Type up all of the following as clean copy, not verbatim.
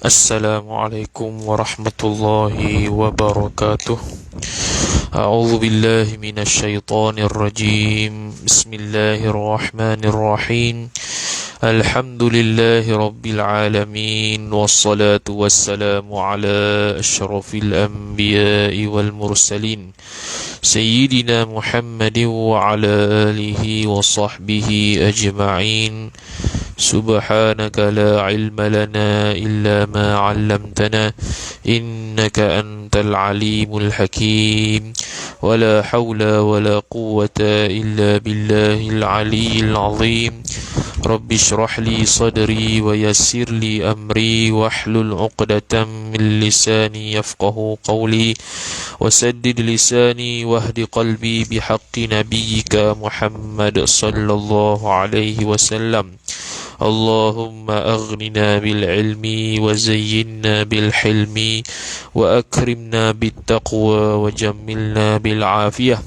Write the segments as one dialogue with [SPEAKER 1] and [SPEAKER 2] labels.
[SPEAKER 1] Assalamualaikum warahmatullahi wabarakatuh. A'udzu billahi minasy syaithanir rajim. Bismillahirrahmanirrahim. Alhamdulillahi rabbil alamin, wassalatu wassalamu ala asyrafil anbiya'i wal mursalin, sayyidina Muhammadin wa ala alihi wa sahbihi ajma'in. Subhanaka la ilma lana illa ma 'allamtana innaka antal alimul hakim. Wala hawla wala quwwata illa billahil aliyyil azim. Rabbi shrah li sadri wa yassir li amri wahlul 'uqdatam min lisani yafqahu qawli wasaddid lisani wahdi qalbi bihaqqi nabiyyika Muhammad sallallahu alaihi wasallam. Allahumma aghnina bil ilmi wa zayyinna bil hilmi wa akrimna bit taqwa wa jammilna bil afiyah.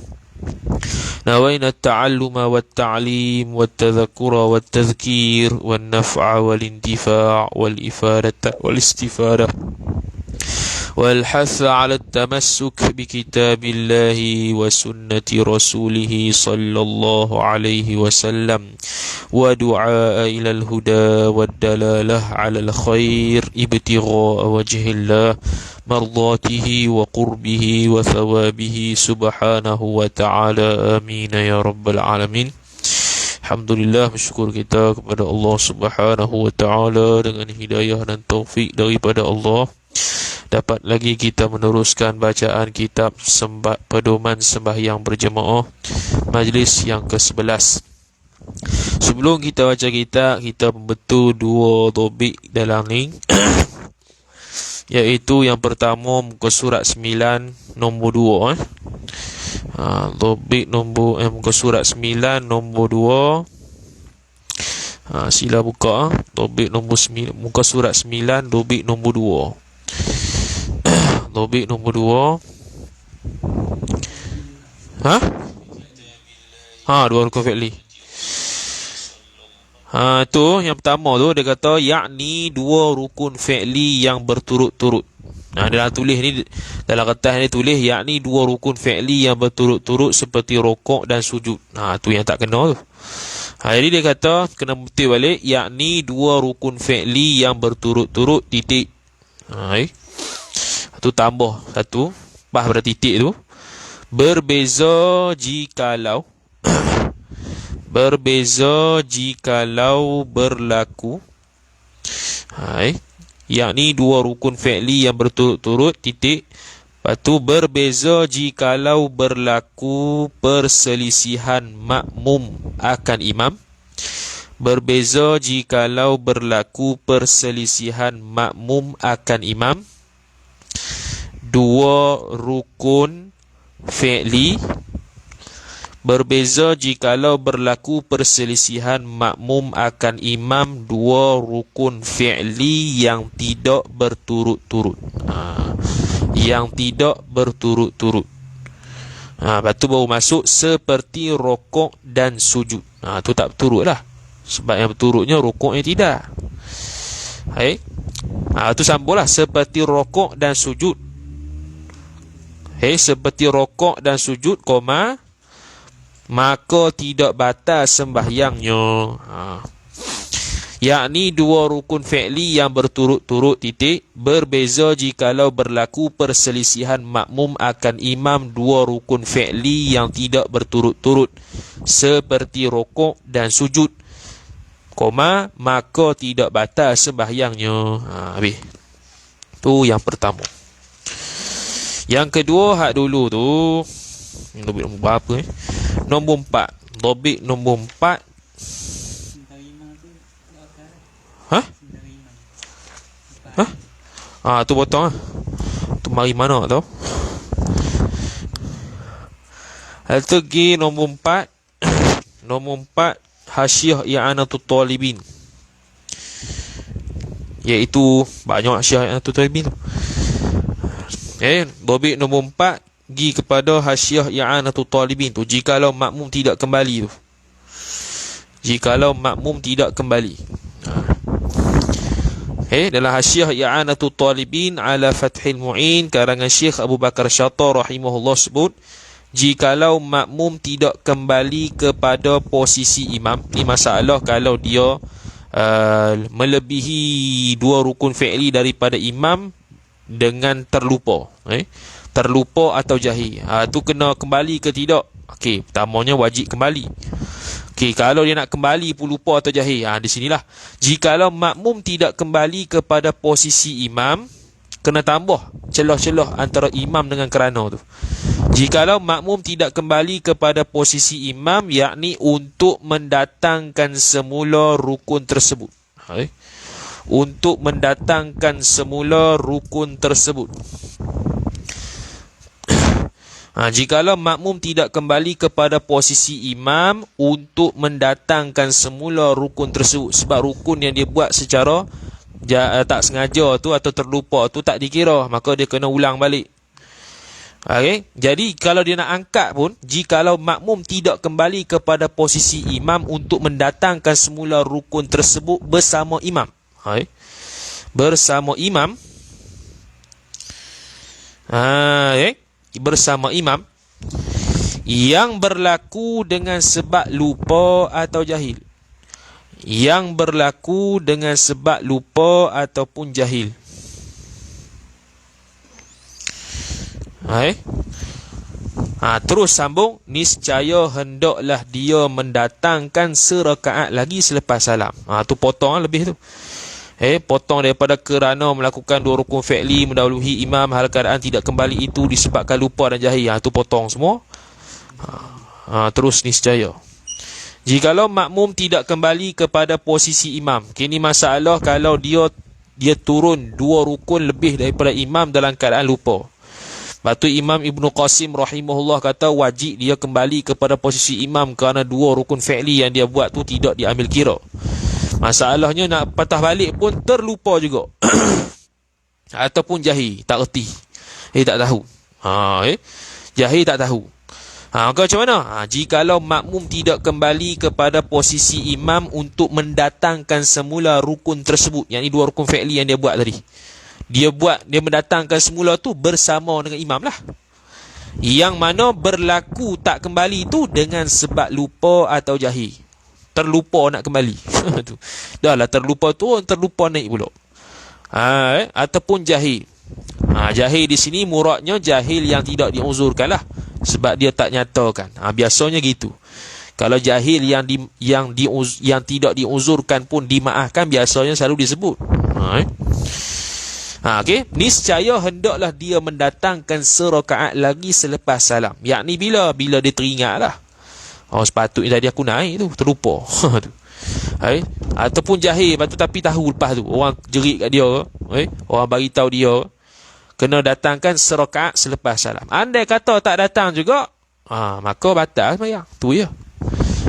[SPEAKER 1] نوينا التعلم والتعليم والتذكر والتذكير والنفع والانتفاع والإفادة والاستفادة والحث على التمسك بكتاب الله وسنة رسوله صلى الله عليه وسلم ودعاء إلى الهدى والدلالة على الخير ابتغاء وجه الله مرضاته وقربه وثوابه سبحانه وتعالى آمين يا رب العالمين. Alhamdulillah, bersyukur kita kepada Allah Subhanahu wa taala dengan hidayah dan taufik daripada Allah. Dapat lagi kita meneruskan bacaan kitab pedoman sembahyang berjemaah majlis yang ke-11. Sebelum kita baca kita membetul dua topik dalam ni iaitu yang pertama muka surat 9 nombor 2 topik nombor muka surat 9 nombor 2. Sila buka topik nombor 9, muka surat 9 topik nombor 2. Topik nombor 2. Dua rukun fi'li. Tu yang pertama tu dia kata yakni dua rukun fi'li yang berturut-turut. Dalam tulis ni, dalam kertas ni tulis yakni dua rukun fi'li yang berturut-turut seperti rokok dan sujud. Tu yang tak kena tu. Jadi dia kata kena betul balik yakni dua rukun fi'li yang berturut-turut titik. Tu tambah satu pas pada titik tu. Berbeza jikalau berlaku yakni dua rukun fi'li yang berturut-turut titik. Lepas tu berbeza jikalau berlaku perselisihan makmum akan imam. Berbeza jikalau berlaku perselisihan makmum akan imam. Dua rukun fi'li. Berbeza jikalau berlaku perselisihan makmum akan imam dua rukun fi'li yang tidak berturut-turut. Yang tidak berturut-turut. Lepas tu baru masuk seperti rokok dan sujud. Tu tak berturut lah. Sebab yang berturutnya rokoknya tidak. Tu sambung lah. Seperti rokok dan sujud. Seperti rokok dan sujud, maka tidak batal sembahyangnya. Yakni dua rukun fi'li yang berturut-turut titik. Berbeza jikalau berlaku perselisihan makmum akan imam dua rukun fi'li yang tidak berturut-turut seperti rokok dan sujud, maka tidak batal sembahyangnya. Habis. Tu yang pertama. Yang kedua hak dulu tu topik nombor berapa ni? Nombor 4. Topik nombor 4. Tu potong lah. Tu mari mana tau. Hal tu pergi nombor 4. Nombor 4 Hasyiah I'anatul Talibin, iaitu banyak Hasyiah I'anatul Talibin tu. Topik nombor 4 pergi kepada Hasyiah I'anatul Talibin tu. Jikalau makmum tidak kembali tu. Jikalau makmum tidak kembali. Dalam Hasyiah I'anatul Talibin ala Fathil Mu'in karangan Syekh Abu Bakar Syattar rahimahullah sebut, jikalau makmum tidak kembali kepada posisi imam, ni masalah kalau dia melebihi dua rukun fi'li daripada imam dengan terlupa, terlupa atau jahil, tu kena kembali ke tidak? Okey, pertamanya wajib kembali. Okey, kalau dia nak kembali pun lupa atau jahil, di sinilah jikalau makmum tidak kembali kepada posisi imam, kena tambah celah-celah antara imam dengan kerana tu. Jikalau makmum tidak kembali kepada posisi imam, yakni untuk mendatangkan semula rukun tersebut. Untuk mendatangkan semula rukun tersebut. Jikalau makmum tidak kembali kepada posisi imam untuk mendatangkan semula rukun tersebut, sebab rukun yang dia buat secara tak sengaja tu atau terlupa tu tak dikira, maka dia kena ulang balik. Jadi kalau dia nak angkat pun, jikalau makmum tidak kembali kepada posisi imam untuk mendatangkan semula rukun tersebut bersama imam, bersama imam, bersama imam, yang berlaku dengan sebab lupa atau jahil, yang berlaku dengan sebab lupa ataupun jahil. Terus sambung, niscaya hendaklah dia mendatangkan serakaat lagi selepas salam. Tu potong lebih tu. Potong daripada kerana melakukan dua rukun fi'li mendahului imam hal keadaan tidak kembali itu disebabkan lupa dan jahil. Tu potong semua. Terus niscaya. Jikalau makmum tidak kembali kepada posisi imam, kini masalah kalau dia turun dua rukun lebih daripada imam dalam keadaan lupa. Batu Imam Ibnu Qasim rahimahullah kata wajib dia kembali kepada posisi imam kerana dua rukun fi'li yang dia buat tu tidak diambil kira. Masalahnya nak patah balik pun terlupa juga. Ataupun jahil, tak erti. Tak tahu. Jahil tak tahu. Maka macam mana? Jikalau makmum tidak kembali kepada posisi imam untuk mendatangkan semula rukun tersebut, yakni dua rukun fi'li yang dia buat tadi. Dia mendatangkan semula tu bersama dengan imam lah. Yang mana berlaku tak kembali tu dengan sebab lupa atau jahil. Terlupa nak kembali. Dah lah terlupa tu, terlupa naik pula. Ataupun jahil. Jahil di sini muradnya jahil yang tidak diuzurkan lah. Sebab dia tak nyatakan. Biasanya gitu. Kalau jahil yang tidak diuzurkan pun dimaafkan, biasanya selalu disebut. Niscaya hendaklah dia mendatangkan serakaat lagi selepas salam. Yakni bila dia teringat lah. Sepatutnya tadi aku naik tu, terlupa. Ataupun jahil, tapi tahu lepas tu. Orang jerit kat dia, orang bagi tahu dia, kena datangkan serakaat selepas salam. Andai kata tak datang juga, maka batal sembahyang. Tu je.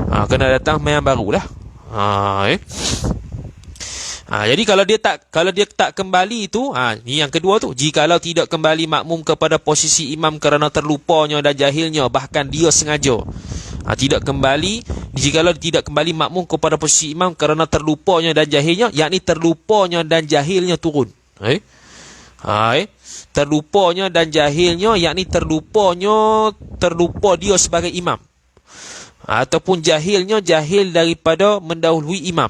[SPEAKER 1] Kena datang sembahyang barulah. Jadi kalau dia tak kembali tu, ni yang kedua tu, jikalau tidak kembali makmum kepada posisi imam kerana terlupanya dan jahilnya, bahkan dia sengaja tidak kembali, jikalau tidak kembali makmum kepada posisi imam kerana terlupanya dan jahilnya, yakni terlupanya dan jahilnya turun. Terlupanya dan jahilnya, yakni terlupa dia sebagai imam, ataupun jahil daripada mendahului imam.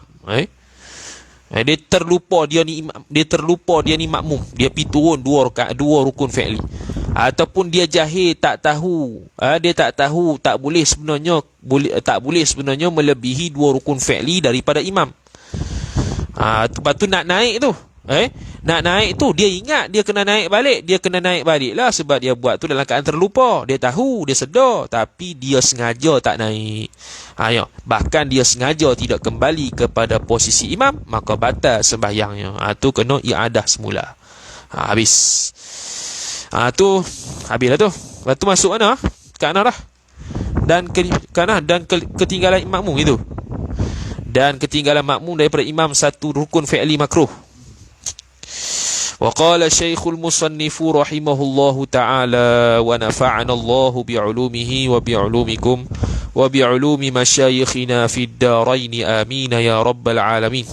[SPEAKER 1] Dia terlupa dia ni makmum, dia pergi turun dua rukun fi'li, ataupun dia jahil, tak tahu, tak boleh sebenarnya melebihi dua rukun fi'li daripada imam. Lepas tu nak naik tu, nak naik tu dia ingat dia kena naik balik lah, sebab dia buat tu dalam keadaan terlupa. Dia tahu, dia sedar, tapi dia sengaja tak naik. Bahkan dia sengaja tidak kembali kepada posisi imam, maka batal sembahyangnya. Tu kena i'adah semula. Habis. Tu habislah tu. Lepas tu masuk mana? Kanan dah. Dan ketinggalan makmum itu. Dan ketinggalan makmum daripada imam satu rukun fi'li makruh. وقال الشيخ المصنف رحمه الله تعالى ونفعنا الله بعلومه وبعلومكم وبعلوم مشايخنا في الدارين آمين يا رب العالمين.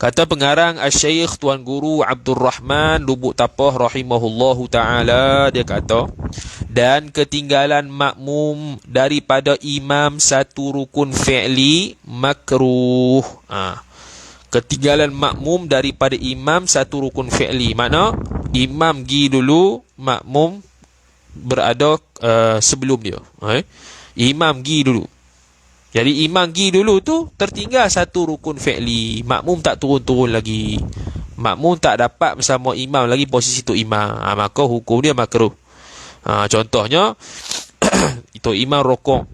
[SPEAKER 1] Kata pengarang Asy-Syaikh Tuan Guru Abdul Rahman Lubuk Tapah rahimahullahu taala, dia kata, dan ketinggalan makmum daripada imam satu rukun fi'li makruh. Ketinggalan makmum daripada imam satu rukun fi'li, makna imam gi dulu, makmum berada sebelum dia. Imam gi dulu. Jadi imam gi dulu tu tertinggal satu rukun fi'li, makmum tak turun-turun lagi, makmum tak dapat bersama imam lagi posisi tu imam, maka hukum dia makruh. Contohnya itu imam rokok,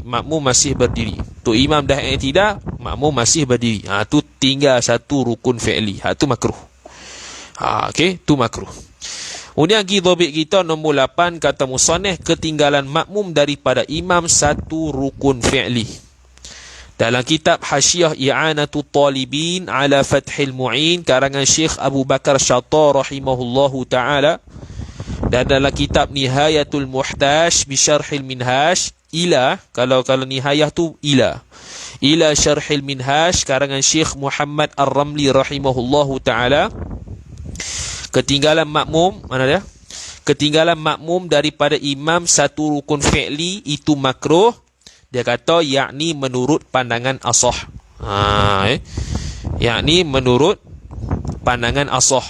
[SPEAKER 1] makmum masih berdiri. Tu imam dah i'tidal, makmum masih berdiri. Tu tinggal satu rukun fi'li. Tu makruh. Okey, tu makruh. Kemudian dhabit kita nombor 8, kata musannif, ketinggalan makmum daripada imam satu rukun fi'li. Dalam kitab Hasyiah I'anatul Talibin ala Fathil Mu'in karangan Syekh Abu Bakar Syattar rahimahullahu taala, dan dalam kitab Nihayatul Muhtaj bi Syarhil Minhaj ila, kalau nihayah tu ila Syarhil Minhaj karangan Syekh Muhammad Ar-Ramli rahimahullahu taala, ketinggalan makmum, mana dia? Ketinggalan makmum daripada imam satu rukun fi'li itu makruh. Dia kata yakni menurut pandangan ashah. Yakni menurut pandangan ashah.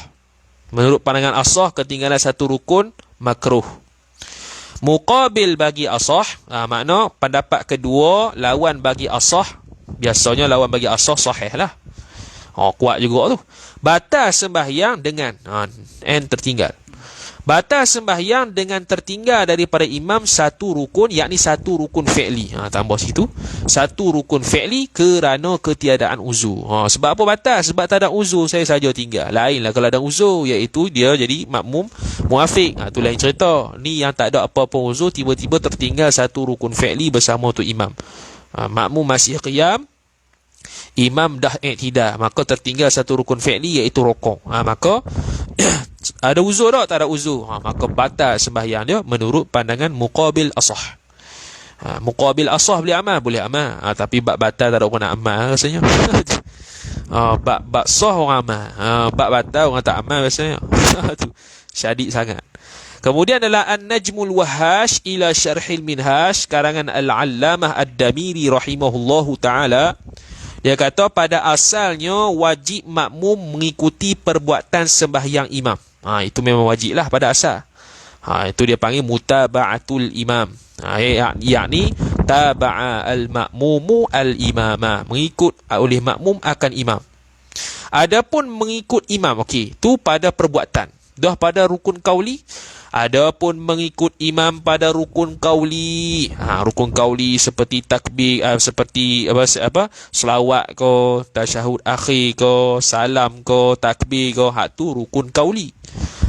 [SPEAKER 1] Menurut pandangan ashah, ketinggalan satu rukun makruh. Muqabil bagi ashah, makna pendapat kedua lawan bagi ashah. Biasanya lawan bagi ashah sahih lah. Kuat juga tu. Batal sembahyang dengan tertinggal. Batal sembahyang dengan tertinggal daripada imam satu rukun, yakni satu rukun fi'li. Tambah situ, satu rukun fi'li kerana ketiadaan uzur. Sebab apa batal? Sebab tak ada uzur, saya saja tinggal. Lainlah kalau ada uzur, iaitu dia jadi makmum muafiq. Tu lain cerita. Ni yang tak ada apa-apa uzur, tiba-tiba tertinggal satu rukun fi'li bersama tu imam. Makmum masih qiyam, imam dah i'tidal, maka tertinggal satu rukun fi'li iaitu rukuk. Maka ada uzur tak? Tak ada uzur. Maka batal sembahyang dia menurut pandangan muqabil ashah. Muqabil ashah boleh amal? Boleh amal. Tapi bab batal tak ada orang nak amal rasanya. Bab sah orang amal. Bab batal orang tak amal rasanya. Tu syadid sangat. Kemudian adalah An-Najmul Wahhash ila Syarhil Minhaj karangan Al-Allamah Ad-Damiri rahimahullahu taala. Dia kata pada asalnya wajib makmum mengikuti perbuatan sembahyang imam. Itu memang wajib lah pada asal. Itu dia panggil mutaba'atul imam. Yakni taba'a al-makmumu al-imama, mengikut oleh makmum akan imam. Adapun mengikut imam, tu pada perbuatan. Dah pada rukun qauli. Adapun mengikut imam pada rukun qauli, rukun qauli seperti takbir, seperti selawat ko, tasyahud akhir ko, salam ko, takbir ko, tu rukun qauli.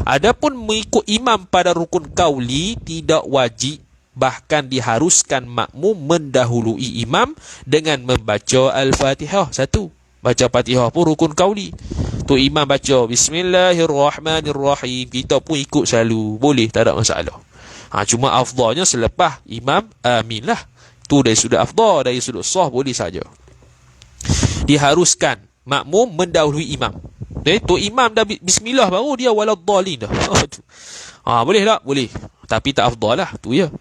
[SPEAKER 1] Adapun mengikut imam pada rukun qauli tidak wajib, bahkan diharuskan makmum mendahului imam dengan membaca al-Fatihah. Satu, baca Fatihah pun rukun qauli. Tu imam baca Bismillahirrahmanirrahim, kita pun ikut selalu, boleh, tak ada masalah. Cuma afdalnya selepas imam amin lah. Tu dari sudut afdal, dari sudut sah boleh saja. Diharuskan makmum mendahului imam. Tu imam dah bismillah baru dia waladdallin dah. Boleh tak? Boleh. Tapi tak afdal lah, tu ya.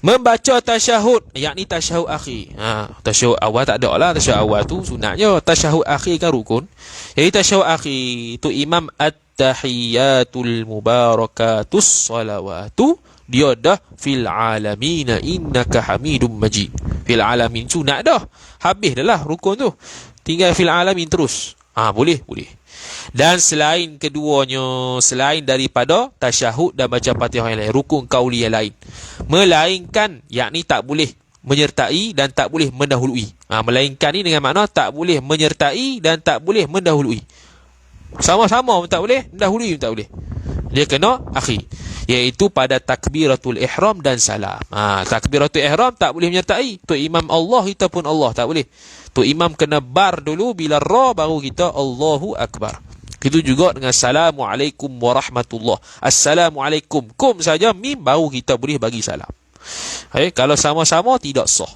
[SPEAKER 1] Membaca tasyahud, yakni tasyahud akhir. Tasyahud awal tak ada lah. Tasyahud awal tu sunatnya. Tasyahud akhir kan rukun. Jadi tasyahud akhir tu imam at-tahiyatul mubarakatus salawatu, dia dah fil alamina innaka hamidum majid. Fil alamin sunat dah. Habis dah lah rukun tu. Tinggal fil alamin terus. Boleh. Dan selain keduanya, selain daripada tasyahud dan baca Fatihah yang lain, rukun qauli yang lain, melainkan yakni tak boleh menyertai dan tak boleh mendahului. Melainkan ni dengan makna tak boleh menyertai dan tak boleh mendahului. Sama-sama pun tak boleh, mendahului pun tak boleh. Dia kena akhir, iaitu pada takbiratul ihram dan salam. Takbiratul ihram tak boleh menyertai. Tu imam Allah, kita pun Allah, tak boleh. Tu imam kena bar dulu, bila ra baru kita Allahu Akbar. Itu juga dengan Assalamualaikum warahmatullah. Assalamualaikum, kum saja mim, baru kita boleh bagi salam. Kalau sama-sama tidak sah.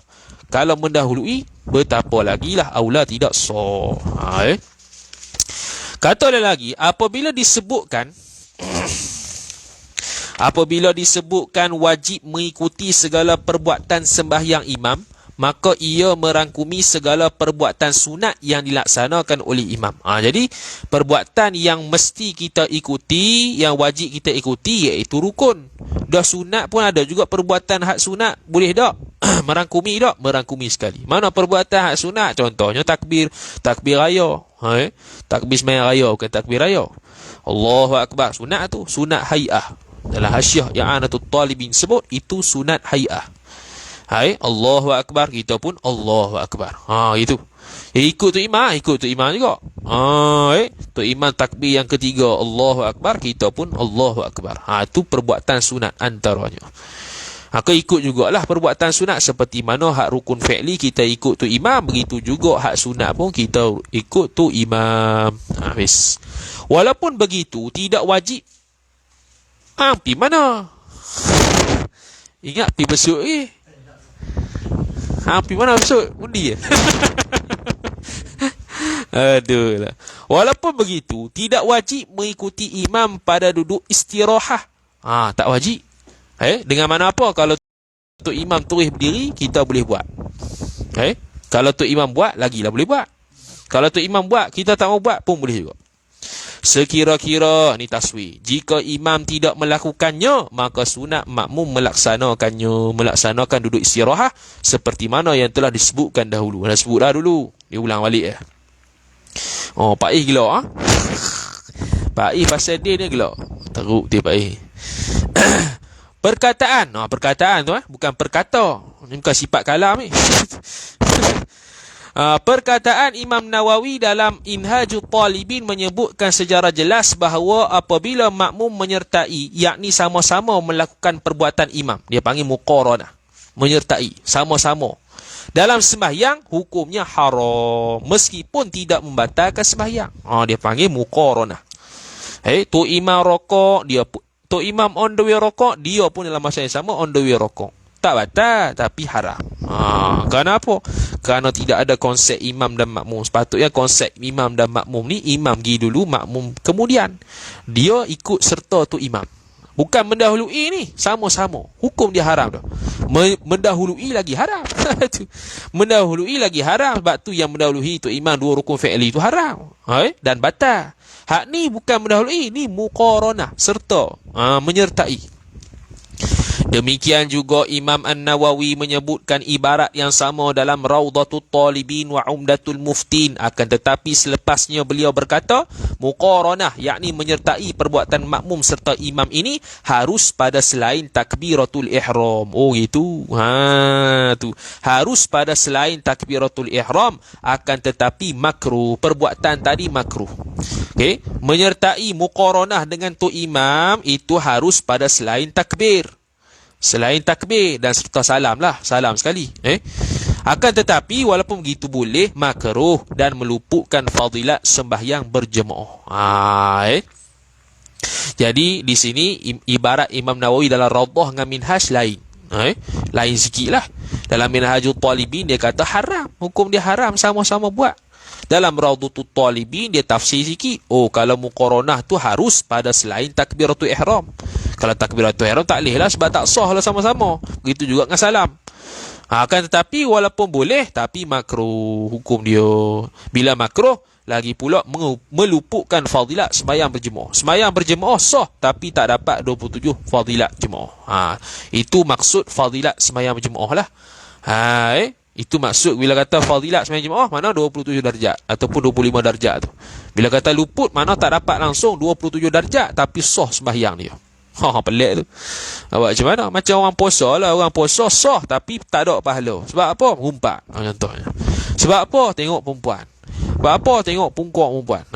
[SPEAKER 1] Kalau mendahului, betapa lagilah aula tidak sah. Kata lagi, apabila disebutkan wajib mengikuti segala perbuatan sembahyang imam, maka ia merangkumi segala perbuatan sunat yang dilaksanakan oleh imam. Jadi perbuatan yang mesti kita ikuti, yang wajib kita ikuti, iaitu rukun. Dah sunat pun ada juga perbuatan hak sunat, boleh tak? Merangkumi tak? Merangkumi sekali. Mana perbuatan hak sunat? Contohnya takbir raya. Takbir sembahyang raya, bukan takbir raya. Allahu Akbar, sunat tu, sunat hay'ah. Dalam hasyiah i'anatul talibin sebut itu sunat hay'ah. Allahu Akbar, kita pun Allahu Akbar. Itu. Ikut tu imam juga. Tu imam takbir yang ketiga Allahu Akbar, kita pun Allahu Akbar. Itu perbuatan sunat antaranya. Maka ikut jugalah perbuatan sunat seperti mana hak rukun fi'li kita ikut tu imam, begitu juga hak sunat pun kita ikut tu imam. Habis. Walaupun begitu tidak wajib. Pergi mana? Ingat pergi besuk pergi mana besuk? Undi Aduh lah. Walaupun begitu, tidak wajib mengikuti imam pada duduk istirahah. Tak wajib. Dengan mana apa? Kalau tu imam terus berdiri, kita boleh buat. Kalau tu imam buat, lagilah boleh buat. Kalau tu imam buat, kita tak mau buat pun boleh juga. Sekira-kira, ni taswir, jika imam tidak melakukannya, maka sunat makmum melaksanakan duduk istirahah seperti mana yang telah disebutkan dahulu. Dah sebut dah dulu, dia ulang balik Pak I gila Pak I pasal dia ni gila. Teruk dia Pak I. Perkataan tu bukan perkata. Ni bukan sifat kalam ni. Perkataan Imam Nawawi dalam Minhajul Talibin menyebutkan secara jelas bahawa apabila makmum menyertai, yakni sama-sama melakukan perbuatan imam, dia panggil muqaranah, menyertai sama-sama dalam sembahyang, hukumnya haram meskipun tidak membatalkan sembahyang. Dia panggil muqaranah. Tu imam rokok, tu imam on the way rokok, dia pun dalam masa yang sama on the way rokok. Tak batal, tapi haram. Kenapa? Kerana tidak ada konsep imam dan makmum. Sepatutnya konsep imam dan makmum ni, imam pergi dulu, makmum kemudian. Dia ikut serta tu imam. Bukan mendahului ni, sama-sama. Hukum dia haram dah. Mendahului lagi haram. Mendahului lagi haram. Sebab tu yang mendahului tu imam dua rukun fi'li tu haram. Dan batal. Hak ni bukan mendahului, ni muqaranah, serta, menyertai. Demikian juga Imam An-Nawawi menyebutkan ibarat yang sama dalam Rawdatul Talibin wa Umdatul Muftin. Akan tetapi selepasnya beliau berkata, muqaranah, yakni menyertai perbuatan makmum serta imam ini harus pada selain takbiratul ihram. Gitu. Tu. Harus pada selain takbiratul ihram, akan tetapi makruh. Perbuatan tadi makruh. Menyertai muqaranah dengan tu imam itu harus pada selain takbir. Selain takbir dan serta salam lah. Salam sekali. Akan tetapi walaupun begitu boleh makruh dan meluputkan fadilat sembahyang berjemaah. Jadi di sini ibarat Imam Nawawi dalam Rawdah dengan Minhaj lain. Lain sikit lah. Dalam Minhajul Talibin dia kata haram. Hukum dia haram, sama-sama buat. Dalam Rawdatul Talibin dia tafsir sikit. Kalau muqaranah tu harus pada selain takbiratul ihram. Kalau takbiratul ihram tak boleh lah, sebab tak sah lah sama-sama. Begitu juga dengan salam. Akan tetapi walaupun boleh, tapi makruh hukum dia. Bila makruh, lagi pula meluputkan fadilat sembahyang berjemaah. Sembahyang berjemaah sah, tapi tak dapat 27 fadilat jemaah. Itu maksud fadilat sembahyang berjemaah lah. Itu maksud bila kata fadilat sembahyang jemaah, mana 27 darjat ataupun 25 darjat tu. Bila kata luput, mana tak dapat langsung 27 darjat tapi sah sembahyang dia. Pelik tu. Awak macam mana? Macam orang puasa lah. Orang puasa sah tapi tak ada pahala. Sebab apa? Umpat contohnya. Sebab apa? Tengok perempuan. Sebab apa? Tengok pungkuk perempuan.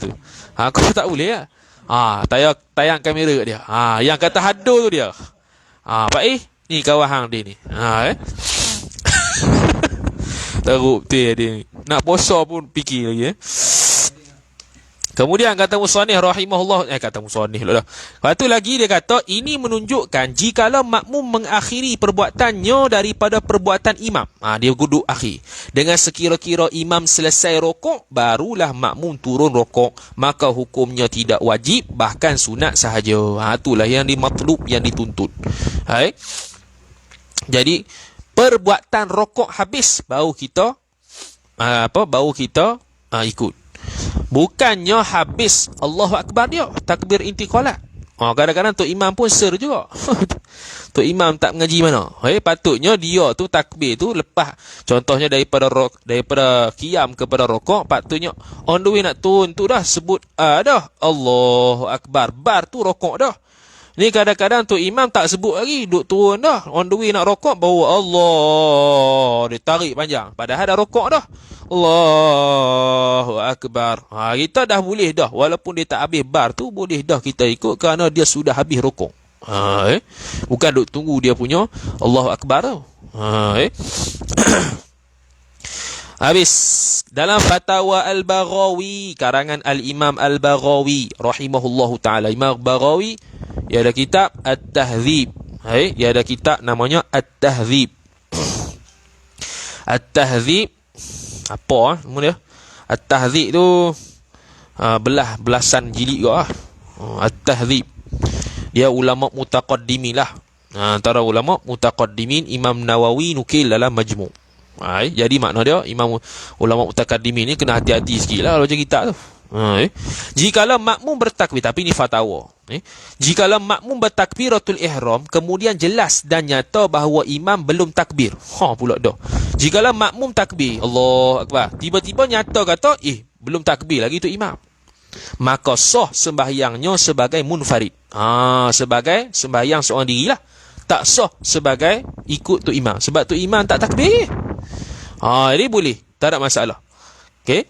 [SPEAKER 1] Tu. Aku tak boleh lah. Tayang kamera dia. Yang kata hadu tu dia. Pak ni kawan hang dia ni. Teruk betul dia ni. Nak puasa pun fikir lagi. Kemudian kata musannif rahimahullah, kata musannif lah. Lepas tu lagi dia kata, ini menunjukkan jikalau makmum mengakhiri perbuatannya daripada perbuatan imam. Dia duduk akhir. Dengan sekira-kira imam selesai rokok, barulah makmum turun rokok. Maka hukumnya tidak wajib, bahkan sunat sahaja. Itulah yang dimatlub, yang dituntut. Hai. Jadi, perbuatan rokok habis, baru kita ikut. Bukannya habis Allahu Akbar dia, takbir intiqalat. Kadang-kadang Tok Imam pun ser juga. Tok Imam tak mengaji mana. Patutnya dia tu takbir tu lepas. Contohnya daripada qiyam kepada rokok, patutnya on the way nak turun tu dah sebut dah Allahu Akbar. Bar tu rokok dah. Ni kadang-kadang Tok Imam tak sebut lagi, duk turun dah. On the way nak rokok, bawa Allah. Dia tarik panjang. Padahal dah rokok dah. Allahu Akbar. Kita dah boleh dah. Walaupun dia tak habis bar tu, boleh dah kita ikut kerana dia sudah habis rokok. Bukan duk tunggu dia punya Allahu Akbar tau. Habis. Dalam Fatwa Al-Baghawi, karangan Al-Imam Al-Baghawi rahimahullahu ta'ala. Imam Baghawi, dia ada kitab At-Tahdzib. Dia ada kitab namanya At-Tahdzib. At-Tahdzib, apa nama dia? At-Tahdzib tu belasan jilid juga. At-Tahdzib. Dia ulama mutaqaddimin lah. Antara ulama mutaqaddimin, Imam Nawawi nukil dalam Majmu'. Jadi makna dia, imam ulama mutaqaddimin ni kena hati-hati sikit lah kalau macam kita tu. Jikalau makmum bertakbir, tapi ni fatwa. Jikalau makmum bertakbiratul ihram, kemudian jelas dan nyata bahawa imam belum takbir. Pula dah. Jikalau makmum takbir, Allahu Akbar, tiba-tiba nyata kata, belum takbir lagi tu imam, maka sah sembahyangnya sebagai munfarid. Sebagai sembahyang seorang diri lah. Tak sah sebagai ikut tu imam. Sebab tu imam tak takbir. Jadi boleh, tak ada masalah. Okey.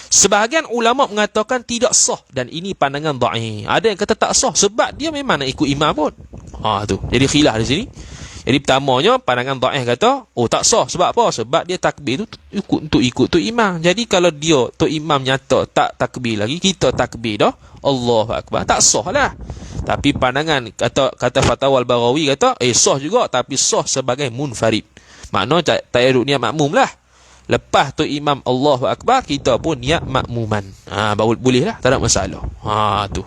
[SPEAKER 1] Sebahagian ulama mengatakan tidak sah, dan ini pandangan dhaif. Ada yang kata tak sah sebab dia memang nak ikut imam pun. Tu. Jadi khilaf di sini. Jadi pertamanya pandangan dhaif kata, tak sah sebab apa? Sebab dia takbir tu ikut tu imam. Jadi kalau dia tu imam nyata tak takbir lagi, kita takbir dah, Allahu Akbar, tak sah lah. Tapi pandangan kata Fatwa Al-Baghawi kata, sah juga, tapi sah sebagai munfarid. Maknanya tak payah duduk niat makmum lah. Lepas tu imam Allahu Akbar, kita pun niat makmuman. Boleh lah, tak ada masalah. Tu.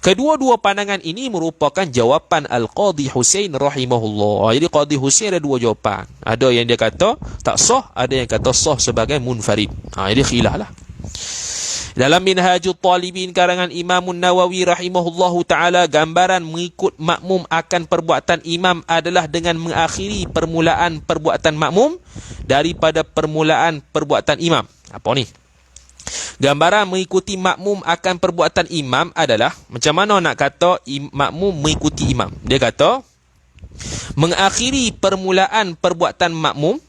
[SPEAKER 1] Kedua-dua pandangan ini merupakan jawapan Al-Qadhi Husain rahimahullah. Jadi Qadhi Husain ada dua jawapan. Ada yang dia kata tak sah, ada yang kata sah sebagai munfarid. Jadi khilaf lah. Dalam Minhajul Talibin karangan Imam Nawawi rahimahullahu ta'ala, gambaran mengikut makmum akan perbuatan imam adalah dengan mengakhiri permulaan perbuatan makmum daripada permulaan perbuatan imam. Apa ni? Gambaran mengikuti makmum akan perbuatan imam adalah, macam mana nak kata makmum mengikuti imam? Dia kata, mengakhiri permulaan perbuatan makmum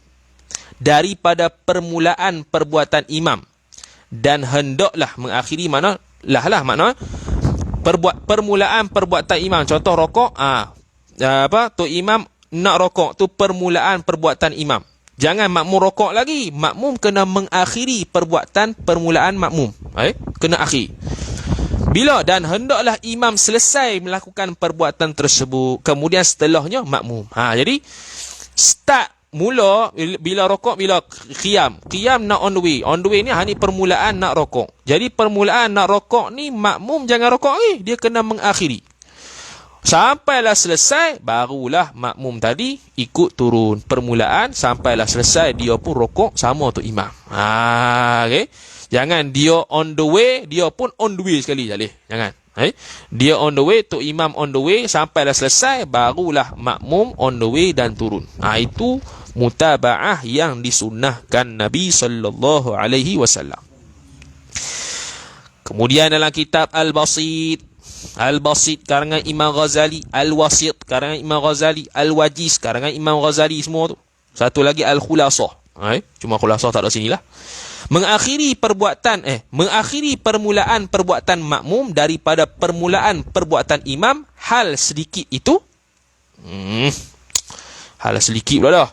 [SPEAKER 1] daripada permulaan perbuatan imam, dan hendaklah mengakhiri makna permulaan perbuatan imam. Contoh rokok, tu imam nak rokok, tu permulaan perbuatan imam. Jangan makmum rokok lagi. Makmum kena mengakhiri permulaan makmum. Kena akhir. Bila? Dan hendaklah imam selesai melakukan perbuatan tersebut, kemudian setelahnya makmum. Jadi start mula bila rokok, bila qiyam nak on the way ni ni permulaan nak rokok. Jadi permulaan nak rokok ni makmum jangan rokok lagi, dia kena mengakhiri sampailah selesai, barulah makmum tadi ikut turun. Permulaan sampailah selesai, dia pun rokok sama tu imam. Okay? Jangan dia on the way, dia pun on the way sekali. Jangan. Dia on the way, tu imam on the way, sampailah selesai, barulah makmum on the way dan turun. Itu mutaba'ah yang disunnahkan Nabi sallallahu alaihi wasallam. Kemudian dalam kitab Al-Basit karangan Imam Ghazali, Al-Wasit karangan Imam Ghazali, Al-Wajiz karangan Imam Ghazali, semua tu. Satu lagi Al-Khulasah. Cuma Khulasah tak ada sinilah. Mengakhiri permulaan perbuatan makmum daripada permulaan perbuatan imam, hal sedikit itu. Hal sedikit pula dah.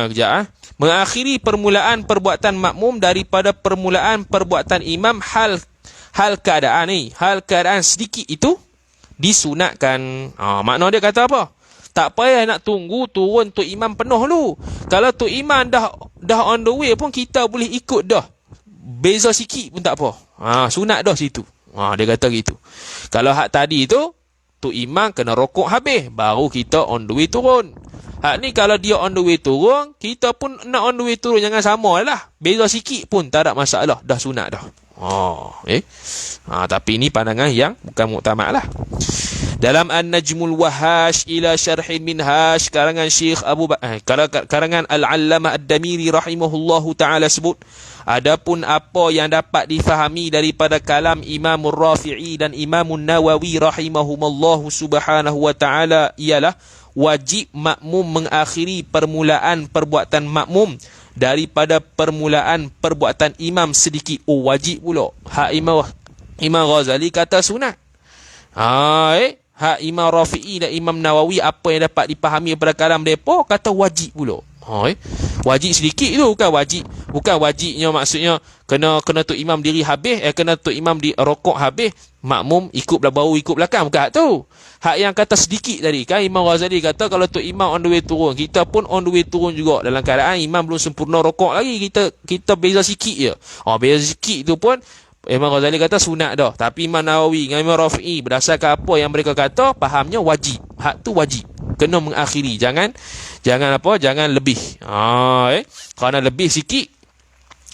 [SPEAKER 1] Kejap. mengakhiri permulaan perbuatan makmum daripada permulaan perbuatan imam hal keadaan sedikit itu disunatkan. Makna dia kata apa? Tak payah nak tunggu turun Tok Imam penuh dulu. Kalau Tok Imam dah on the way pun kita boleh ikut dah. Beza sikit pun tak apa. Sunat dah situ. Dia kata gitu. Kalau hak tadi tu Tok Imam kena rokok habis baru kita on the way turun. Hak ni kalau dia on the way turun, kita pun nak on the way turun, jangan sama lah. Beza sikit pun tak ada masalah. Dah sunat dah. Tapi ini pandangan yang bukan muktamad lah. Dalam An-Najmul Wahash ila Syarhin Minhash karangan Syekh karangan Al-Allamah Ad-Damiri rahimahullahu ta'ala sebut, adapun apa yang dapat difahami daripada kalam Imam Rafi'i dan Imam Nawawi rahimahumallahu subhanahu wa ta'ala ialah wajib makmum mengakhiri permulaan perbuatan makmum daripada permulaan perbuatan imam sedikit. Wajib pula. Hak Imam Ghazali kata sunat. Hak Imam Rafi'i dan Imam Nawawi apa yang dapat dipahami pada kalam mereka kata wajib pula. Wajib sedikit tu bukan wajibnya maksudnya kena Tok Imam diri habis, kena Tok Imam di rokok habis, makmum baru ikut belakang, bukan hak tu. Hak yang kata sedikit tadi kan Imam Ghazali kata kalau Tok Imam on the way turun, kita pun on the way turun juga dalam keadaan imam belum sempurna rokok lagi, kita beza sikit je. Beza sikit tu pun Imam Ghazali kata sunat dah. Tapi Imam Nawawi dengan Imam Rafi'i berdasarkan apa yang mereka kata, fahamnya wajib. Hak tu wajib. Kena mengakhiri. Jangan lebih. Kerana lebih sikit.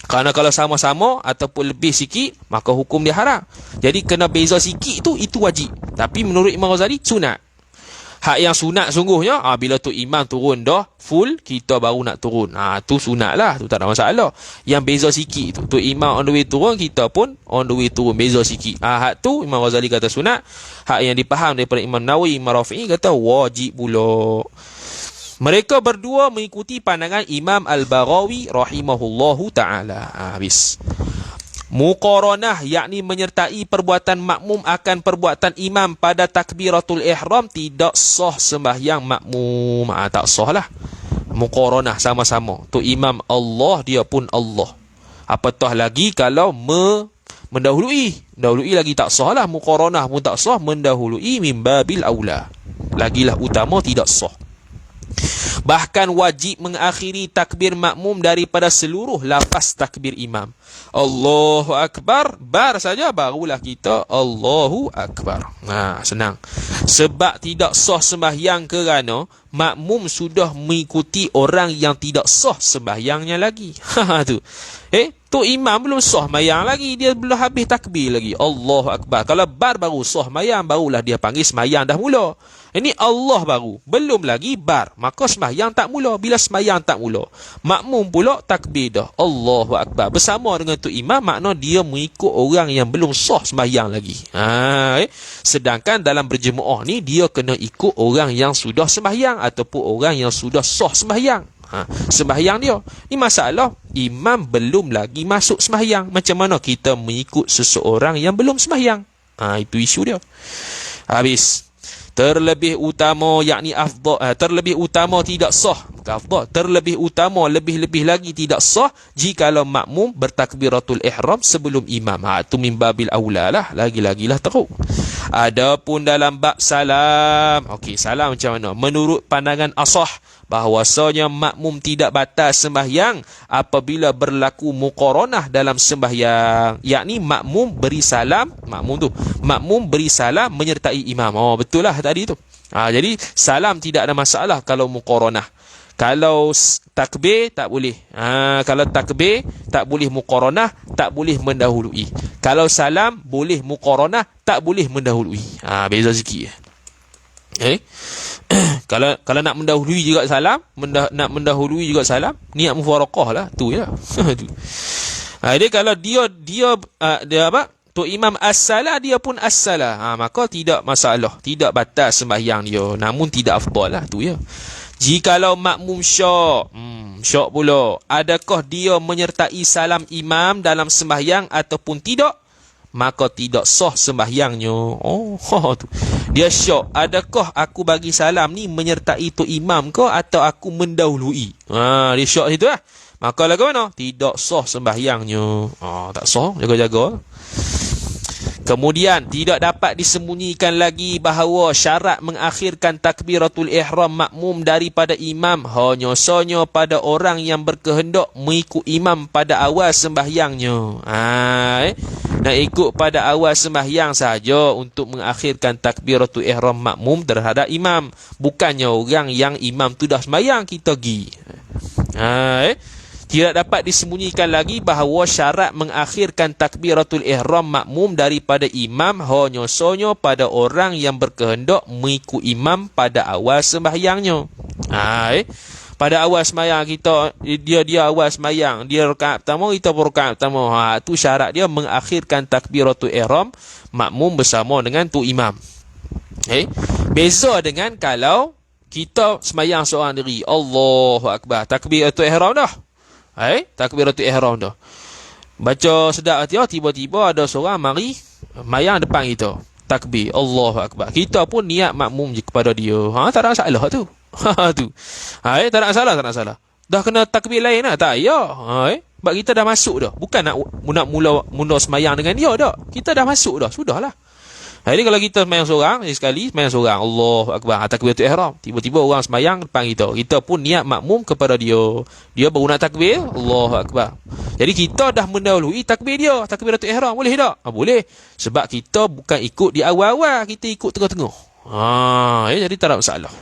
[SPEAKER 1] Kerana kalau sama-sama ataupun lebih sikit, maka hukum dia haram. Jadi kena beza sikit tu, itu wajib. Tapi menurut Imam Ghazali, sunat. Hak yang sunat sungguhnya, bila tu imam turun dah full, kita baru nak turun. Tu sunat lah, tu tak ada masalah. Yang beza sikit tu, tu imam on the way turun, kita pun on the way turun, beza sikit. Hak tu Imam Ghazali kata sunat. Hak yang dipaham daripada Imam Nawawi, Imam Rafi'i kata wajib pula. Mereka berdua mengikuti pandangan Imam Al-Baghawi rahimahullahu ta'ala. Habis. Muqaranah, yakni menyertai perbuatan makmum akan perbuatan imam pada takbiratul ihram, tidak sah sembahyang makmum. Tak sah lah. Muqaranah sama-sama. Tu imam Allah, dia pun Allah. Apatah lagi kalau mendahului lagi tak sah lah. Muqaranah pun tak sah, mendahului min babil aula. Lagilah utama tidak sah. Bahkan wajib mengakhiri takbir makmum daripada seluruh lafaz takbir imam. Allahu Akbar, bar saja barulah kita Allahu Akbar. Senang. Sebab tidak sah sembahyang kerana makmum sudah mengikuti orang yang tidak sah sembahyangnya lagi. Tu imam belum sah sembahyang lagi, dia belum habis takbir lagi. Allahu Akbar. Kalau bar baru sah sembahyang, barulah dia panggil sembahyang dah mula. Ini Allah baru, belum lagi bar, maka sembahyang tak mula. Bila sembahyang tak mula, makmum pula takbir dah Allahu Akbar bersama dengan tu imam, makna dia mengikut orang yang belum sah sembahyang lagi. Sedangkan dalam berjemaah ni dia kena ikut orang yang sudah sembahyang ataupun orang yang sudah sah sembahyang. Sembahyang dia ni masalah, imam belum lagi masuk sembahyang, macam mana kita mengikut seseorang yang belum sembahyang? Itu isu dia. Habis. Terlebih utama, yakni afdal, terlebih utama tidak sah. Terlebih utama, lebih-lebih lagi tidak sah jikalau makmum bertakbiratul ihram sebelum imam. Itu min babil aula lah, lagi-lagilah teruk. Adapun dalam bab salam, salam macam mana? Menurut pandangan asah, bahwasanya makmum tidak batal sembahyang apabila berlaku muqaranah dalam sembahyang, yakni makmum beri salam, makmum beri salam menyertai imam. Betul lah tadi tu. Jadi salam tidak ada masalah kalau muqaranah. Kalau takbir tak boleh. Kalau takbir tak boleh muqaranah, tak boleh mendahului. Kalau salam boleh muqaranah, tak boleh mendahului. Beza sikit. Kalau nak mendahului juga salam, nak mendahului juga salam, niat mufaraqah lah, tu je lah. Dia kalau dia apa? Tu imam as-salah, dia pun as-salah. Maka tidak masalah, tidak batal sembahyang dia, namun tidak afdal lah, tu je. Jikalau makmum syak pula, adakah dia menyertai salam imam dalam sembahyang ataupun tidak? maka tidak sah sembahyangnya. Tu. Dia syok. Adakah aku bagi salam ni menyertai tu imam ke atau aku mendahului? Dia syok situ lah. Maka lagu mana? Tidak sah sembahyangnya. Tak sah. Jaga-jaga. Kemudian tidak dapat disembunyikan lagi bahawa syarat mengakhirkan takbiratul ihram makmum daripada imam hanya sahaja pada orang yang berkehendak mengikut imam pada awal sembahyangnya. Nak ikut pada awal sembahyang saja untuk mengakhirkan takbiratul ihram makmum terhadap imam. Bukannya orang yang imam tu dah sembahyang kita pergi. Tidak dapat disembunyikan lagi bahawa syarat mengakhirkan takbiratul ihram makmum daripada imam hanya sahaja pada orang yang berkehendak mengikut imam pada awal sembahyangnya. Pada awal sembahyang kita, dia awal sembahyang, dia rakaat pertama, kita pun rakaat pertama. Tu syarat dia mengakhirkan takbiratul ihram makmum bersama dengan tu imam. Beza dengan kalau kita sembahyang seorang diri. Allahu akbar. Takbiratul ihram dah. Takbiratul ihram dah. Baca sedap hati, tiba-tiba ada seorang mari mayang depan kita. Takbir, Allahu akbar. Kita pun niat makmum je kepada dia. Tak ada masalah tu. Tu. Tak ada masalah. Dah kena takbir lain lah. Tak ya. Sebab kita dah masuk dah. Bukan nak mula semayang dengan dia dah. Kita dah masuk dah. Sudahlah. Jadi kalau kita semayang seorang, sekali semayang seorang, Allahu akbar, takbiratul ihram. Tiba-tiba orang semayang depan kita. Kita pun niat makmum kepada dia. Dia baru nak takbir, Allahu akbar. Jadi kita dah mendahului takbir dia, takbiratul ihram. Boleh tak? Boleh. Sebab kita bukan ikut di awal-awal, kita ikut tengah-tengah. Jadi tak ada masalah.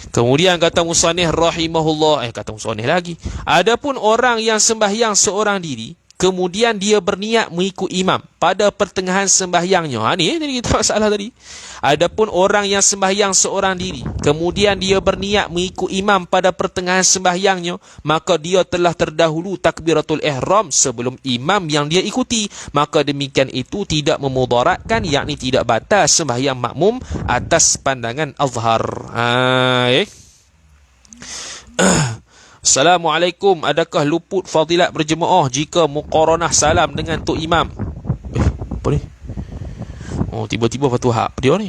[SPEAKER 1] Kemudian kata musannif rahimahullah, kata musannif lagi. Adapun orang yang sembahyang seorang diri, kemudian dia berniat mengikut imam pada pertengahan sembahyangnya. Ni jadi kita masalah tadi. Adapun orang yang sembahyang seorang diri, kemudian dia berniat mengikut imam pada pertengahan sembahyangnya, maka dia telah terdahulu takbiratul ihram sebelum imam yang dia ikuti. Maka demikian itu tidak memudaratkan, yakni tidak batal sembahyang makmum atas pandangan azhar. Assalamualaikum, adakah luput fadilat berjemaah jika muqaranah salam dengan tok imam? Apa ni? Tiba-tiba Fatuhak dia ni.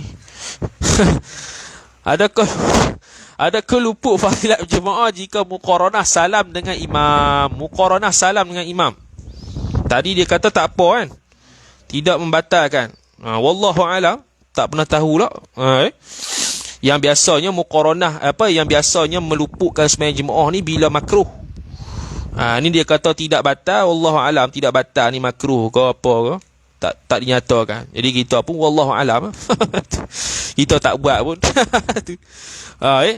[SPEAKER 1] Adakah luput fadilat berjemaah jika muqaranah salam dengan imam? Muqaranah salam dengan imam. Tadi dia kata tak apa kan? Tidak membatalkan. Wallahu alam, tak pernah tahu lah. Yang biasanya muqaranah yang biasanya meluputkan sembahyang jemaah ni bila makruh. Ni dia kata tidak batal, wallahu alam, tidak batal ni makruh ke apa ke, tak dinyatakan. Jadi kita pun wallahu alam. Kita tak buat pun.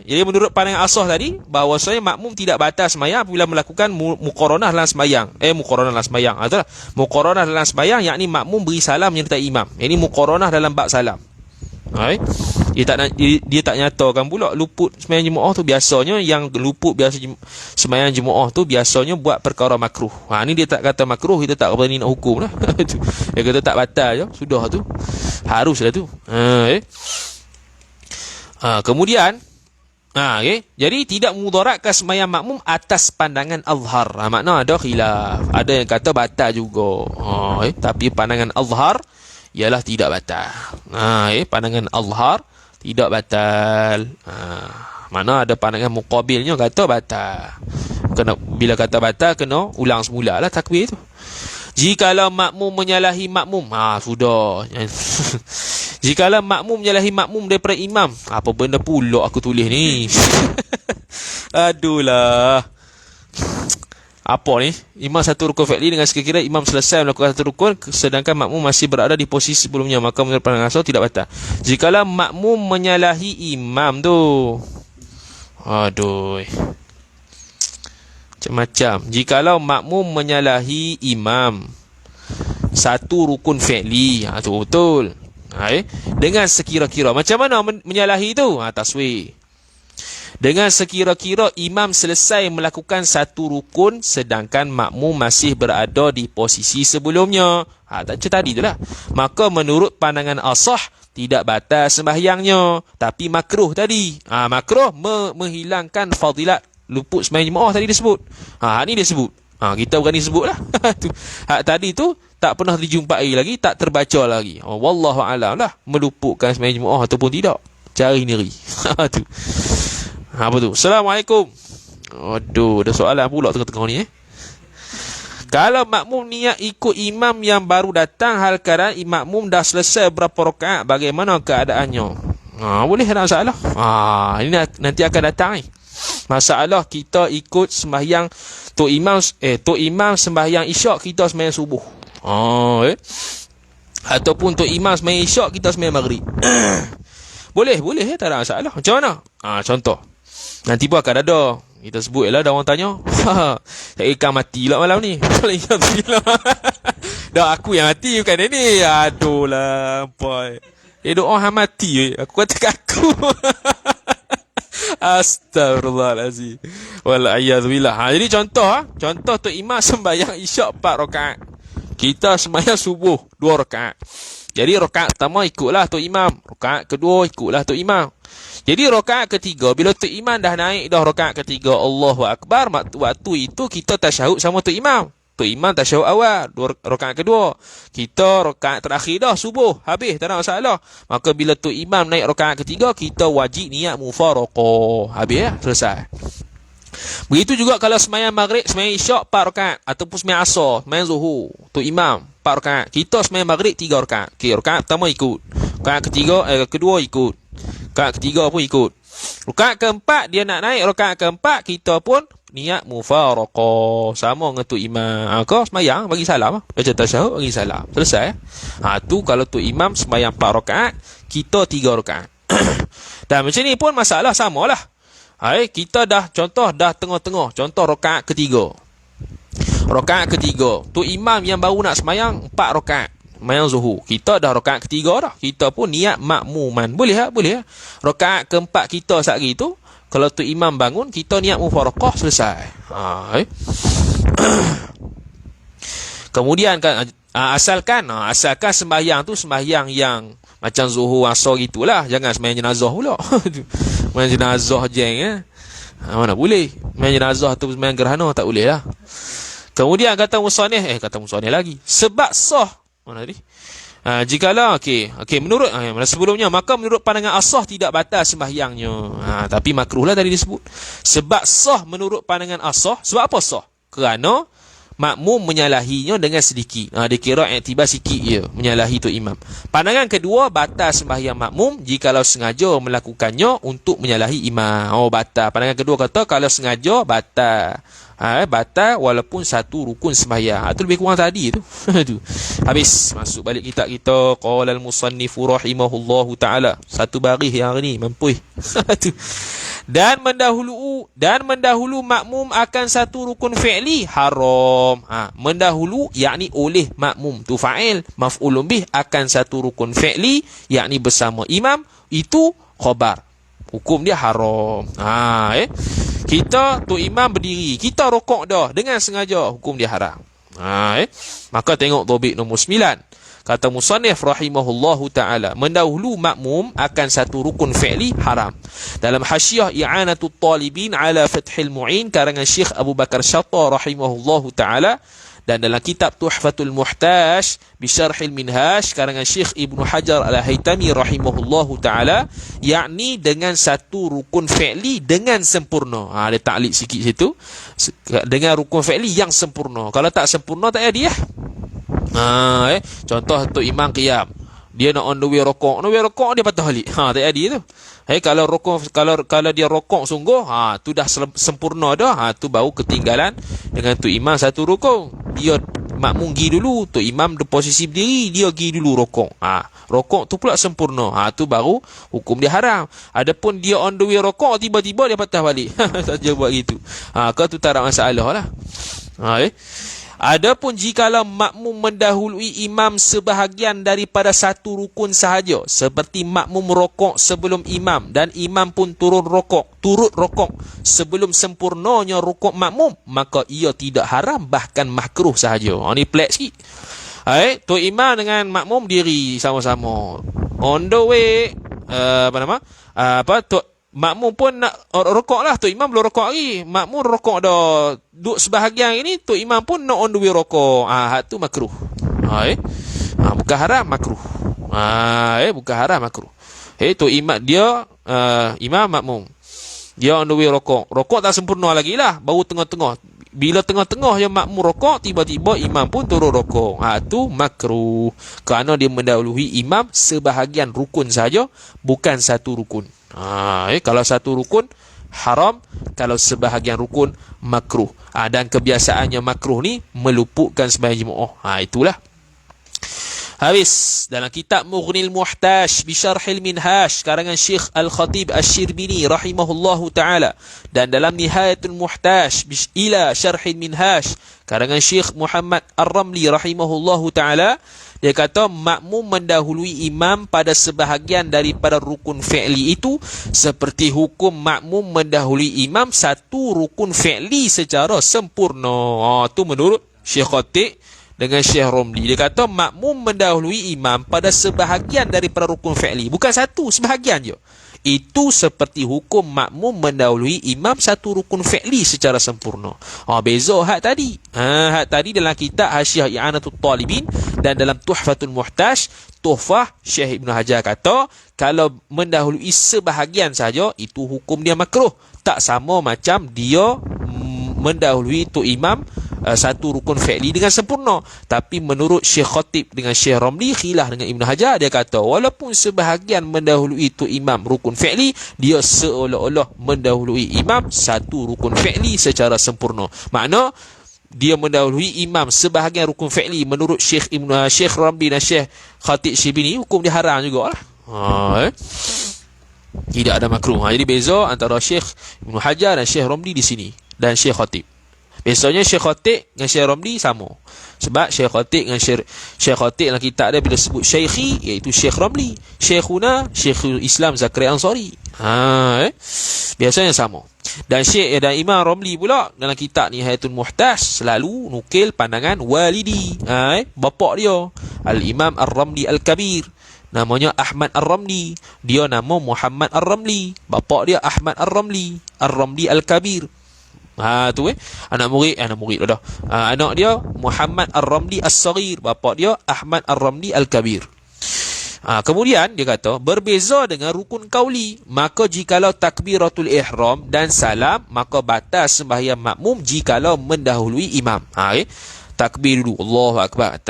[SPEAKER 1] Jadi menurut pandangan asah tadi, bahawasanya makmum tidak batal sembahyang apabila melakukan muqaranah dalam sembahyang. Muqaranah dalam sembahyang. Muqaranah dalam sembahyang, yakni makmum beri salam menyertai imam. Ini muqaranah dalam bab salam. Dia tak nyatakan pula luput sembahyang jemaah tu. Biasanya yang luput biasa sembahyang jemaah tu biasanya buat perkara makruh. Ni dia tak kata makruh, kita tak berani nak hukum lah. Dia kata tak batal je, sudah tu, haruslah tu. Kemudian jadi tidak memudaratkan sembahyang makmum atas pandangan azhar. Makna ada khilaf. Ada yang kata batal juga. Tapi pandangan azhar ialah tidak batal. Pandangan azhar tidak batal. Mana ada pandangan muqabilnya kata batal. Bila kata batal, kena ulang semula lah takbir tu. Jikalau makmum menyalahi makmum, sudah. Jikalau makmum menyalahi makmum daripada imam, apa benda pula aku tulis ni? Aduhlah. Apa ni? Imam satu rukun fi'li dengan sekiranya imam selesai melakukan satu rukun sedangkan makmum masih berada di posisi sebelumnya, maka menurut pandangan asal tidak batal. Jikalau makmum menyalahi imam tu, macam-macam. Jikalau makmum menyalahi imam satu rukun fi'li, tu betul. Dengan sekira-kira, macam mana menyalahi tu? Taswih. Dengan sekira-kira imam selesai melakukan satu rukun sedangkan makmum masih berada di posisi sebelumnya. Macam tadi tu lah. Maka menurut pandangan asah tidak batal sembahyangnya, tapi makruh tadi. Makruh menghilangkan fadilat luput sembahyang jemaah tadi disebut. Ni dia sebut. Kita berani sebut lah. Tadi tu tak pernah dijumpai lagi, tak terbaca lagi. Wallahu a'lam lah, meluputkan sembahyang Jumaat ataupun tidak. Cari sendiri. Tu. Apa tu? Assalamualaikum. Aduh, ada soalan pula tengah-tengah ni Kalau makmum niat ikut imam yang baru datang, hal keadaan makmum dah selesai berapa rakaat, bagaimana keadaannya? Boleh, tak masalah. Ini nanti akan datang masalah kita ikut sembahyang Tok Imam sembahyang isyak, kita sembahyang subuh. Ataupun Tok Imam sembahyang isyak, kita sembahyang maghrib. Boleh, tak ada masalah. Macam mana? Contoh. Nanti pun akan ada. Kita sebut lah, dah orang tanya. Saya ikan mati lah malam ni. Dah aku yang mati, bukan dia ni. Aduh lah. Doa yang mati. Aku kata aku. Astagfirullahalazim. Wal'ayyadzubillah. Jadi contoh Tok Imam sembahyang isyak 4 rakaat. Kita sembahyang subuh 2 rakaat. Jadi rakaat pertama ikutlah Tok Imam, rakaat kedua ikutlah Tok Imam. Jadi rakaat ketiga, bila Tok Imam dah naik dah rakaat ketiga, Allahu Akbar, waktu itu kita tasyahud sama Tok Imam. Tok Imam tasyahud awal, rakaat kedua. Kita rakaat terakhir dah subuh, habis, tak ada masalah. Maka bila Tok Imam naik rakaat ketiga, kita wajib niat mufaraqah. Habis selesai. Begitu juga kalau sembahyang maghrib, sembahyang isyak 4 rakaat, ataupun sembahyang asar, sembahyang zuhur, Tok Imam 4 rakaat. Kita sembahyang maghrib 3 rakaat. Okey, rakaat pertama ikut. Rakaat kedua ikut. Rakaat ketiga pun ikut. Rakaat keempat dia nak naik, rakaat keempat kita pun niat mufaraqah sama dengan Tok Imam. Kau sembahyang bagi salam, baca tasyahud bagi salam. Selesai. Tu kalau Tok Imam sembahyang 4 rakaat, kita 3 rakaat. Dan macam ni pun masalah samalah. Kita dah tengah-tengah. Contoh rakaat ketiga. Tok Imam yang baru nak sembahyang 4 rakaat, sembahyang zuhur. Kita dah rakaat ketiga dah. Kita pun niat makmuman. Boleh. Rakaat keempat kita saat itu, kalau Tok Imam bangun, kita niat mufaraqah, selesai. Kemudian kan asalkan sembahyang tu sembahyang yang macam zuhur, asar gitulah. Jangan sembahyang jenazah pula. Sembahyang jenazah jeng mana boleh. Sembahyang jenazah tu sembahyang gerhana tak boleh lah. Kemudian kata musannif lagi, sebab sah mana tadi? Jikalau menurut sebelumnya, maka menurut pandangan asah tidak batal sembahyangnya. Tapi makruhlah tadi disebut. Sebab sah menurut pandangan asah. Sebab apa sah? Kerana makmum menyalahinya dengan sedikit. Dia kira iktibar sikit je menyalahi Tok Imam. Pandangan kedua, batal sembahyang makmum jikalau sengaja melakukannya untuk menyalahi imam. Batal. Pandangan kedua kata kalau sengaja batal. Batal walaupun satu rukun sembahyang. Itu lebih kurang tadi tu. Habis. Masuk balik kitab kita. Qala al-musannifu rahimahullahu ta'ala. Satu baris yang hari ni mampu. Dan mendahulu makmum akan satu rukun fi'li haram. Mendahulu yakni oleh makmum tu fa'il, maf'ulun bih akan satu rukun fi'li yakni bersama imam, itu khabar. Hukum dia haram. Kita Tok Imam berdiri, kita rokok dah dengan sengaja, hukum dia haram. Maka tengok tobik nombor 9. Kata musannif rahimahullahu ta'ala, mendahulu makmum akan satu rukun fi'li haram. Dalam hasyiah i'anatul talibin ala fathil mu'in karangan Syekh Abu Bakar Syatta rahimahullahu ta'ala, dan dalam kitab Tuhfatul Muhtaj bisyarhil minhaj karangan Syekh Ibnu Hajar al-Haytami rahimahullahu ta'ala, yakni dengan satu rukun fi'li dengan sempurna. Dia taklid sikit situ, dengan rukun fi'li yang sempurna. Kalau tak sempurna tak jadi contoh Tok Imam qiyam, dia nak on the way rokok dia patah balik. Tak jadi tu. Kalau dia rokok sungguh, tu dah sempurna dah. Tu baru ketinggalan dengan Tok Imam satu rukun. Dia makmum pergi dulu, Tok Imam di posisi berdiri, dia pergi dulu rokok. Rokok tu pula sempurna. Tu baru hukum dia haram. Adapun dia on the way rokok, tiba-tiba dia patah balik. Saja buat gitu. Kau tu tak ada masalah lah. Adapun jikalau makmum mendahului imam sebahagian daripada satu rukun sahaja, seperti makmum rokok sebelum imam dan imam pun turut rokok sebelum sempurnanya rukuk makmum, maka ia tidak haram, bahkan makruh sahaja. Ni pelik sikit. Tok Imam dengan makmum diri sama-sama on the way, makmum pun nak rokok lah. Tok Imam belum rokok lagi, makmum rokok dah duduk sebahagian ini, Tok Imam pun nak on the way rokok. Tu makruh. Bukan haram, makruh. Bukan haram, makruh. Tu imam dia, imam makmum, dia on the way rokok tak sempurna lagi lah, baru tengah-tengah. Bila tengah-tengah yang makmum rokok, tiba-tiba imam pun turun rokok, tu makruh, kerana dia mendahului imam sebahagian rukun saja, bukan satu rukun. Kalau satu rukun haram, kalau sebahagian rukun makruh. Dan kebiasaannya makruh ni meluputkan sembahyang jemaah. Itulah. Habis dalam kitab Mughnil Muhtaj bi Syarhil Minhaj karangan Syekh Al-Khatib Asy-Syirbini rahimahullahu taala, dan dalam Nihayatul Muhtaj ila Syarhil Minhaj karangan Syekh Muhammad Ar-Ramli rahimahullahu taala, dia kata makmum mendahului imam pada sebahagian daripada rukun fi'li itu seperti hukum makmum mendahului imam satu rukun fi'li secara sempurna. Tu menurut Syekh Khatib dengan Syekh Romli. Dia kata makmum mendahului imam pada sebahagian daripada rukun fi'li, bukan satu, sebahagian je. Itu seperti hukum makmum mendahului imam satu rukun fi'li secara sempurna. Beza hak tadi. Hak tadi dalam kitab Hasyiah I'anatul Talibin, dan dalam Tuhfatul Muhtaj, Tuhfah, Syekh Ibn Hajar kata kalau mendahului sebahagian saja, itu hukum dia makruh. Tak sama macam dia mendahului tu imam satu rukun fi'li dengan sempurna. Tapi menurut Syekh Khatib dengan Syekh Ramli, khilaf dengan Ibn Hajar, dia kata walaupun sebahagian mendahului tu imam rukun fi'li, dia seolah-olah mendahului imam satu rukun fi'li secara sempurna. Makna dia mendahului imam sebahagian rukun fi'li menurut Syekh Ramli dan Syekh Khatib Syibini, hukum dia haram jugalah. Tidak ada makruh. Jadi beza antara Syekh Ibn Hajar dan Syekh Ramli di sini, dan Syekh Khatib. Biasanya Syekh Khatib dengan Syekh Ramli sama. Sebab Syekh Khatib dengan Syekh Khatib dalam kitab dia bila sebut Syekhi, iaitu Syekh Ramli. Syekhuna Syekhul Islam Zakaria Ansari. Biasanya sama. Dan Imam Ramli pula dalam kitab Nihayatul Muhtaj selalu nukil pandangan walidi, bapak dia, Al-Imam Ar-Ramli Al-Kabir. Namanya Ahmad Ar-Ramli. Dia nama Muhammad Ar-Ramli. Bapak dia Ahmad Ar-Ramli, Ar-Ramli Al-Kabir. Anak dia Muhammad Ar-Ramli As-Saghir, bapak dia Ahmad Ar-Ramli Al-Kabir. Kemudian dia kata berbeza dengan rukun qauli, maka jikalau takbiratul ihram dan salam, maka batal sembahyang makmum jikalau mendahului imam. Takbir dulu, Allahu Akbar,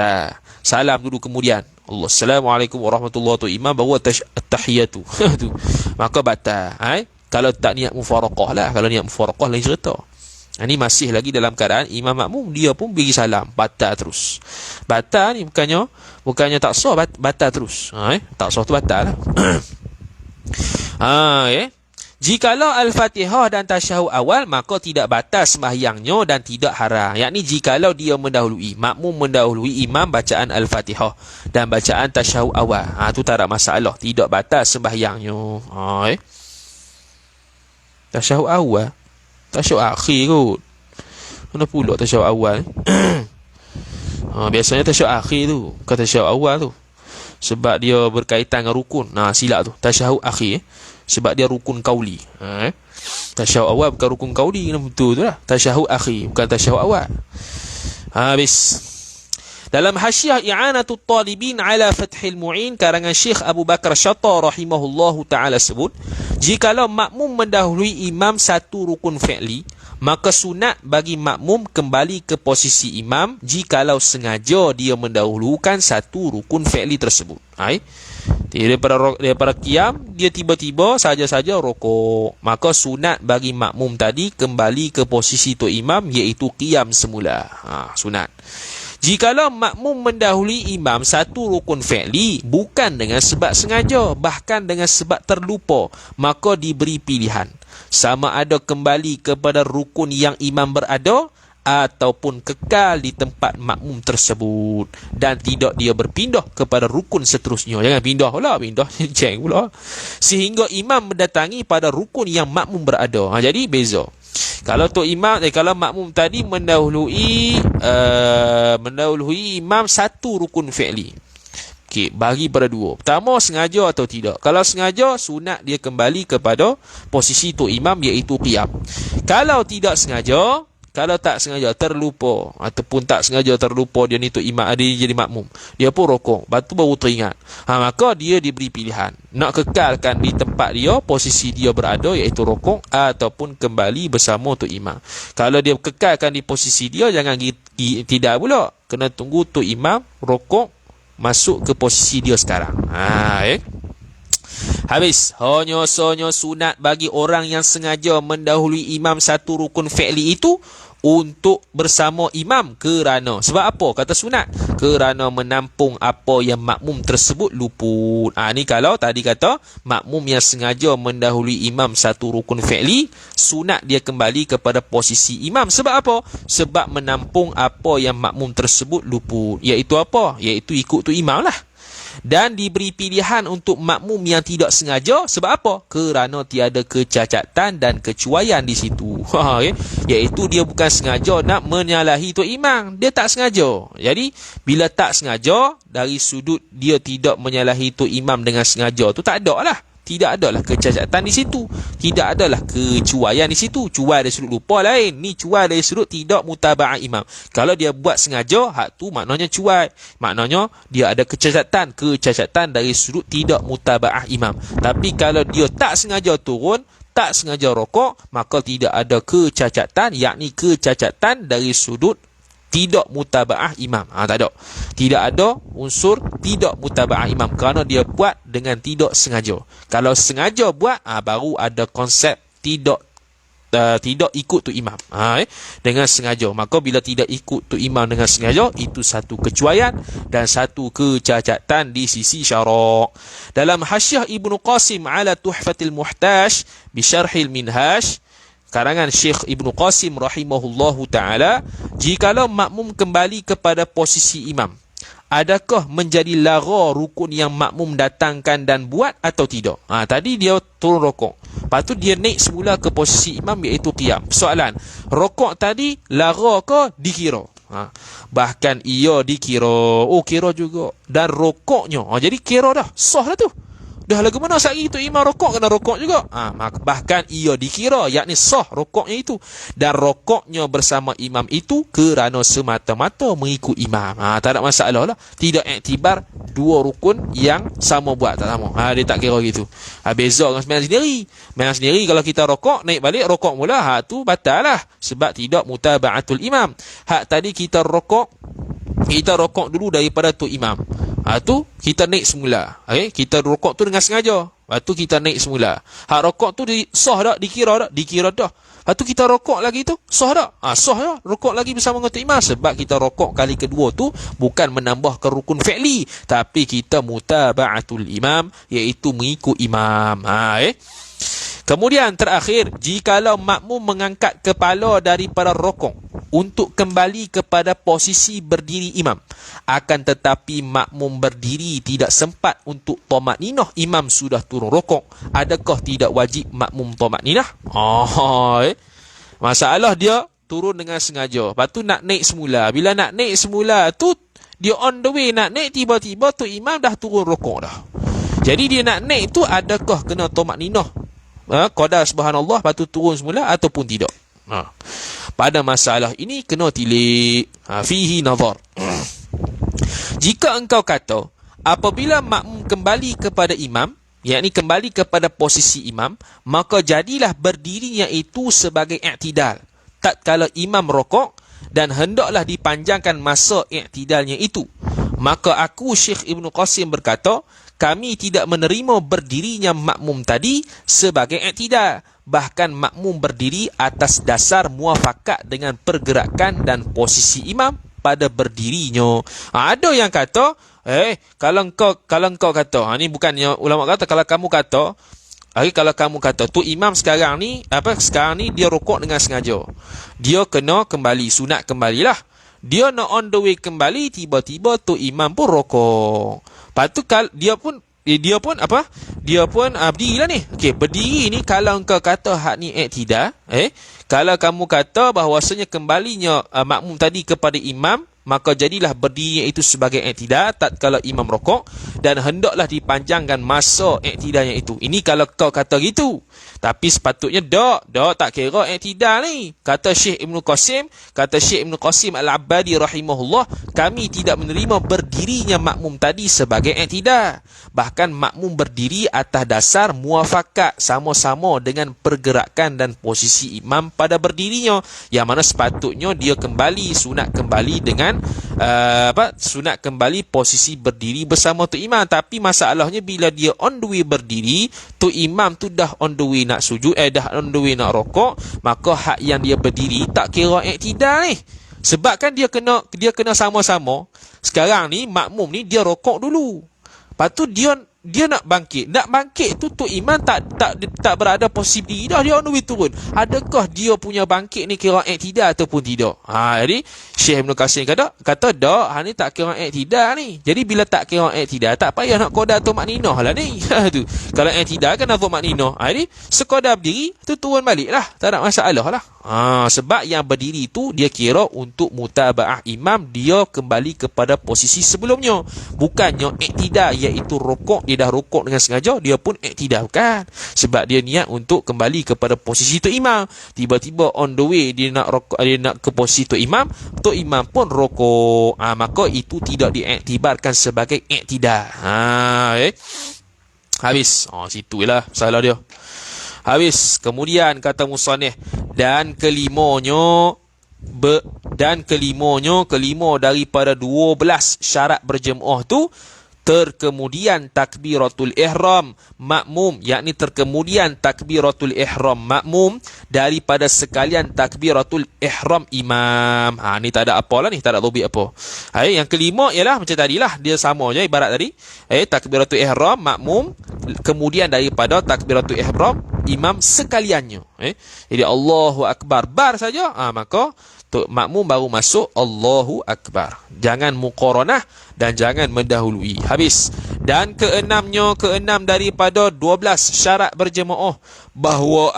[SPEAKER 1] salam dulu, kemudian Allah, Assalamualaikum warahmatullahi wabarakatuh, imam baru at-tahiyatu. Maka batal. Kalau tak niat mufaraqah lah. Kalau niat mufaraqah lain cerita. Ini masih lagi dalam keadaan imam makmum, dia pun beri salam, batal terus. Batal ni bukannya tak sah, batal terus. Tak sah tu batal lah. Jikalau Al-Fatihah dan tasyahud awal, maka tidak batal sembahyangnya dan tidak haram. Yakni jikalau dia mendahului, makmum mendahului imam bacaan Al-Fatihah dan bacaan tasyahud awal, tu tak ada masalah, tidak batal sembahyangnya. Tasyahud awal, tasyahud akhir kot. Mana pula tasyahud awal? Biasanya tasyahud akhir tu, bukan tasyahud awal tu. Sebab dia berkaitan dengan rukun. Silap tu, tasyahud akhir. Sebab dia rukun qauli. Tasyahud awal bukan rukun qauli, betul tu lah. Tasyahud akhir, bukan tasyahud awal. Habis. Dalam Hasyiah I'anatul Talibin ala Fathil Mu'in karangan Syekh Abu Bakar Syata rahimahullahu ta'ala sebut, jikalau makmum mendahului imam satu rukun fi'li, maka sunat bagi makmum kembali ke posisi imam jikalau sengaja dia mendahulukan satu rukun fi'li tersebut. Daripada qiyam, dia tiba-tiba saja-saja rokok, maka sunat bagi makmum tadi kembali ke posisi tu imam, iaitu qiyam semula. Sunat. Jikalau makmum mendahului imam satu rukun fi'li bukan dengan sebab sengaja, bahkan dengan sebab terlupa, maka diberi pilihan, sama ada kembali kepada rukun yang imam berada ataupun kekal di tempat makmum tersebut, dan tidak dia berpindah kepada rukun seterusnya. Jangan pindah ceng pula, sehingga imam mendatangi pada rukun yang makmum berada. Jadi beza. Kalau tu imam, kalau makmum tadi mendahului imam satu rukun fi'li, bagi pada dua. Pertama, sengaja atau tidak. Kalau sengaja, sunat dia kembali kepada posisi tu imam, iaitu qiyam. Kalau tidak sengaja, kalau tak sengaja terlupa ataupun tak sengaja terlupa dia ni tu imam, dia jadi makmum, dia pun rokok, lepas tu baru teringat, maka dia diberi pilihan nak kekalkan di tempat dia, posisi dia berada iaitu rokok, ataupun kembali bersama tu imam. Kalau dia kekalkan di posisi dia, jangan tidak pula, kena tunggu tu imam rokok masuk ke posisi dia sekarang. Habis. Hanya sunat bagi orang yang sengaja mendahului imam satu rukun fi'li itu untuk bersama imam kerana, sebab apa kata sunat? Kerana menampung apa yang makmum tersebut luput. Ni kalau tadi kata makmum yang sengaja mendahului imam satu rukun fi'li, sunat dia kembali kepada posisi imam. Sebab apa? Sebab menampung apa yang makmum tersebut luput. Iaitu apa? Iaitu ikut tu imam lah. Dan diberi pilihan untuk makmum yang tidak sengaja. Sebab apa? Kerana tiada kecacatan dan kecuaian di situ. Iaitu dia bukan sengaja nak menyalahi tu imam, dia tak sengaja. Jadi bila tak sengaja, dari sudut dia tidak menyalahi tu imam dengan sengaja tu, tak ada lah, tidak adalah kecacatan di situ, tidak adalah kecuaian di situ. Cuai dari sudut lupa lain, ni cuai dari sudut tidak mutaba'ah imam. Kalau dia buat sengaja, hak tu maknanya cuai, maknanya dia ada kecacatan dari sudut tidak mutaba'ah imam. Tapi kalau dia tak sengaja turun, tak sengaja rokok, maka tidak ada kecacatan, yakni kecacatan dari sudut tidak mutaba'ah imam. Tak ada. Tidak ada unsur tidak mutaba'ah imam kerana dia buat dengan tidak sengaja. Kalau sengaja buat, baru ada konsep tidak ikut tu imam. Dengan sengaja. Maka bila tidak ikut tu imam dengan sengaja, itu satu kecuaian dan satu kecacatan di sisi syarak. Dalam Hasyiah Ibnu Qasim ala Tuhfatil Muhtaj bi Syarhil Minhaj, karangan Syekh Ibnu Qasim rahimahullahu ta'ala, jikalau makmum kembali kepada posisi imam, adakah menjadi lara rukun yang makmum datangkan dan buat atau tidak? Tadi dia turun rokok, lepas tu dia naik semula ke posisi imam iaitu qiyam. Soalan, rokok tadi lara ke dikira? Bahkan ia dikira. Kira juga. Dan rokoknya, jadi kira dah, sah dah tu. Dah lagu mana sehari tu imam rokok, kena rokok juga. Bahkan ia dikira, yakni sah rokoknya itu. Dan rokoknya bersama imam itu kerana semata-mata mengikut imam. Tak ada masalah lah. Tidak iktibar dua rukun yang sama buat, tak sama. Dia tak kira gitu. Beza dengan sembahyang sendiri. Sembahyang sendiri kalau kita rokok, naik balik rokok mula, tu batal lah. Sebab tidak mutaba'atul imam. Hak tadi kita rokok dulu daripada tu imam. Tu kita naik semula. Kita rokok tu dengan sengaja. Lepas tu kita naik semula. Hak rokok tu sah tak? Dikira tak? Dikira dah. Lepas tu kita rokok lagi tu, sah tak? Sah dah. Rokok lagi bersama dengan imam. Sebab kita rokok kali kedua tu bukan menambahkan rukun fi'li, tapi kita mutaba'atul imam, iaitu mengikut imam. Kemudian terakhir, jikalau makmum mengangkat kepala daripada rokok untuk kembali kepada posisi berdiri imam, akan tetapi makmum berdiri tidak sempat untuk tamakninah, imam sudah turun rokok, adakah tidak wajib makmum tamakninah? Masalah dia turun dengan sengaja, lepas tu nak naik semula. Bila nak naik semula tu, dia on the way nak naik, tiba-tiba tu imam dah turun rokok dah. Jadi dia nak naik tu, adakah kena tamakninah qadar subhanallah, lepas tu turun semula ataupun tidak? Pada masalah ini kena tilik, fihi nazar. Jika engkau kata apabila makmum kembali kepada imam, yakni kembali kepada posisi imam, maka jadilah berdirinya itu sebagai i'tidal tatkala imam rokok, dan hendaklah dipanjangkan masa i'tidalnya itu, maka aku Syekh Ibnu Qasim berkata, kami tidak menerima berdirinya makmum tadi sebagai i'tidal. Bahkan makmum berdiri atas dasar muafakat dengan pergerakan dan posisi imam pada berdirinya. Ada yang kata, kalau engkau kata, ni bukannya ulama kata, kalau kamu kata tu imam sekarang ni dia rokok dengan sengaja, dia kena kembali, sunat kembalilah. Dia nak on the way kembali, tiba-tiba tu imam pun rokok. Lepas tu dia pun berdirilah ni. Berdiri ni kalau engkau kata hak ni i'tidal, kalau kamu kata bahawasanya kembalinya makmum tadi kepada imam maka jadilah berdirinya itu sebagai i'tidal tatkala imam rokok, dan hendaklah dipanjangkan masa i'tidalnya itu. Ini kalau kau kata gitu. Tapi sepatutnya tak kira i'tidal ni. Kata Syekh Ibn Qasim Al-Abbadi rahimahullah, kami tidak menerima berdirinya makmum tadi sebagai i'tidal. Bahkan makmum berdiri atas dasar muafakat, sama-sama dengan pergerakan dan posisi imam pada berdirinya, yang mana sepatutnya dia sunat kembali dengan sunat kembali posisi berdiri bersama tu imam. Tapi masalahnya bila dia on the way berdiri, tu imam tu dah on the way nak sujud, dah on the way nak rokok, maka hak yang dia berdiri tak kira i'tidal ni. Sebab kan dia kena sama-sama. Sekarang ni makmum ni dia rokok dulu, lepas tu dia nak bangkit tu imam tak berada posisi berdiri dah, dia on the way turun. Adakah dia punya bangkit ni kira i'tidal ataupun tidak? Jadi Syekh Ibn Qasim kata ni tak kira i'tidal ni. Jadi bila tak kira i'tidal, tak payah nak qada tu makninah lah ni. Tu kalau i'tidal kan nazar makninah. Jadi sekadar berdiri tu turun balik lah, tak ada masalah lah. Sebab yang berdiri tu dia kira untuk mutaba'ah imam, dia kembali kepada posisi sebelumnya. Bukannya i'tidal iaitu rokok, dia dah rokok dengan sengaja, dia pun i'tidal, kan? Sebab dia niat untuk kembali kepada posisi tu imam. Tiba-tiba on the way dia nak rokok, dia nak ke posisi tu imam pun rokok. Maka itu tidak diiktibarkan sebagai i'tidal. Habis. Situlah salah dia. Habis. Kemudian kata musannif, dan kelimanya daripada 12 syarat berjemaah tu, terkemudian takbiratul ihram makmum, yakni terkemudian takbiratul ihram makmum daripada sekalian takbiratul ihram imam. Ni tak ada apalah ni, tak ada tobik apa. Yang kelima ialah macam tadilah, dia sama je ibarat tadi. Takbiratul ihram makmum, kemudian daripada takbiratul ihram imam sekaliannya. Jadi Allahu Akbar bar saja, maka makmum baru masuk Allahu Akbar. Jangan muqaranah dan jangan mendahului. Habis. Dan keenam daripada 12 syarat berjemaah, bahawa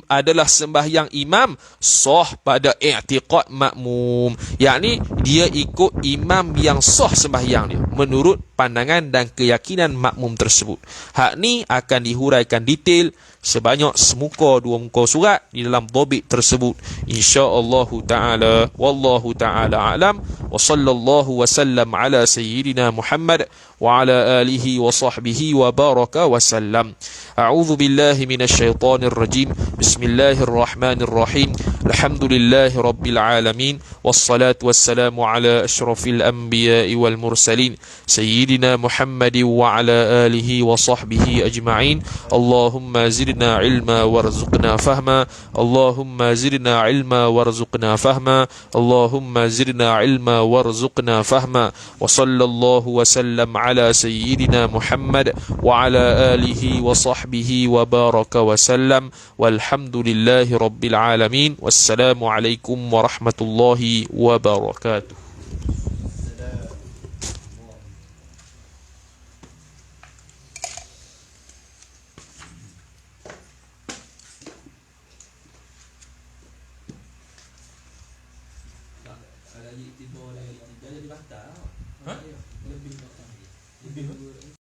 [SPEAKER 1] adalah sembahyang imam sah pada i'tiqad makmum, yakni dia ikut imam yang sah sembahyang dia menurut pandangan dan keyakinan makmum tersebut. Hak ni akan dihuraikan detail sebanyak semuka 2 muka surat di dalam dhabit tersebut, insya-Allah taala. Wallahu taala alam, wa sallallahu wasallam ala sayyidina Muhammad wa ala alihi wa sahbihi wa baraka wa sallam. A'udzu billahi minasyaitonir rajim. Bismillahirrahmanirrahim. Alhamdulillahi rabbil alamin, wassalatu wassalamu ala asyrafil anbiya'i wal mursalin sayyidina Muhammad wa ala alihi wa sahbihi ajma'in. Allahumma zidna ilma warzuqna fahma. Allahumma zidna ilma warzuqna fahma. Allahumma zidna ilma warzuqna fahma. Wa sallallahu wa sallam ala sayyidina Muhammad wa ala alihi wa sahbihi wa baraka wa sallam. Walhamdulillahi rabbil alamin. Wassalamu alaikum warahmatullahi wabarakatuh.